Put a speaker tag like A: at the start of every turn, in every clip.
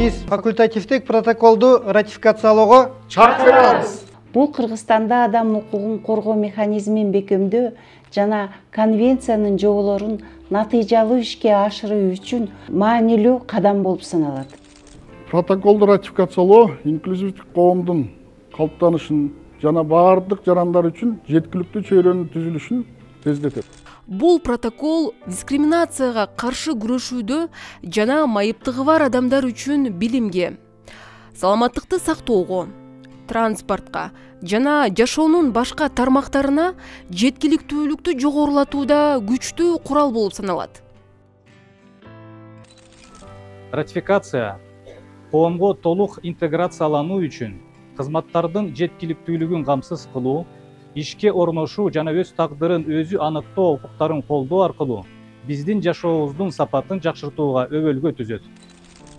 A: Биз факультативдик протоколду ратификациялоого
B: шарт беребиз.
C: Бул Кыргызстанда адам укугун коргоо механизмин бекемдөө жана конвенциянын жоболорун натыйжалуу ишке ашыруу үчүн маанилүү кадам болуп саналат.
B: Протоколду ратификациялоо инклюзивдик коомдун калыптанышын жана баардык жарандар үчүн жеткиликтүү чөйрөнүн түзүлүшүн тездетет.
D: Бул протокол дискриминацияга каршы күрөшүүдө жана майыптыгы бар адамдар үчүн билимге, саламаттыкты сактоого, транспортко жана жашоонун башка тармактарына жеткиликтүүлүктү жогорулатууда күчтүү курал болуп саналат.
E: Ратификация коомго толук интеграциялануу үчүн кызматтардын жеткиликтүүлүгүн камсыз кылуу, ишке орношуу жана өз тагдырын өзү аныктоо укуктарын колдоо аркылуу биздин жашообуздун сапатын жакшыртууга өбөлгө түзөт.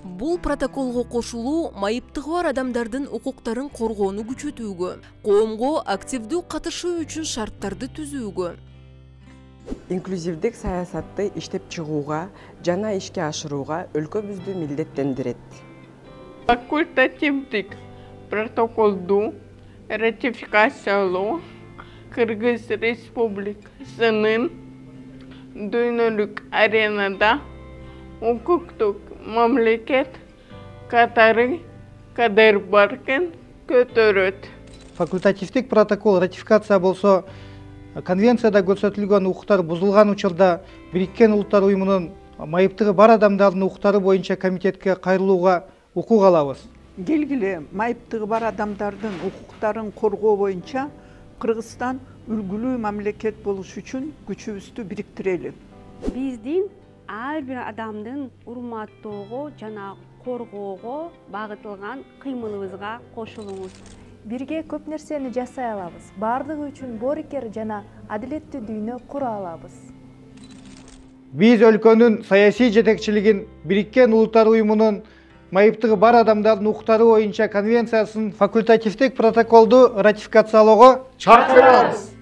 D: Бул протоколго кошулуу майыптыгы бар адамдардын укуктарын коргоону күчөтүүгө, коомго активдүү катышуу үчүн шарттарды түзүүгө,
F: инклюзивдик саясатты иштеп чыгууга жана ишке ашырууга өлкөбүздү милдеттендирет.
G: Факультативдик протоколду ратификациялоо Кыргыз Республикасынын дүйнөлүк аренада укуктук мамлекет катары кадыр баркын көтөрөт.
A: Факультативдик протокол ратификация болсо, конвенцияда көрсөтүлгөн укуктар бузулган учурда Бириккен Улуттар Уюмунун майыптыгы бар адамдардын укуктары боюнча комитетке кайрылууга укук алабыз.
H: Келгиле майыптыгы бар адамдардын укуктарын коргоо боюнча Кыргызстан үлгүлүү мамлекет болуш үчүн күчүбүздү бириктирели.
I: Биздин ар бир адамдын урматтоого жана коргоого багытылган кыймылыбызга кошулуңуз.
J: Бирге көп нерсени жасай алабыз. Бардыгы үчүн боорукер жана адилеттүү дүйнө кура алабыз.
A: Биз өлкөнүн саясий жетекчилигин Бириккен Улуттар Уюмунун майыптыгы бар адамдардын укуктары боюнча конвенциясын факультативдик протоколду ратификациялоого
B: шарт беребиз.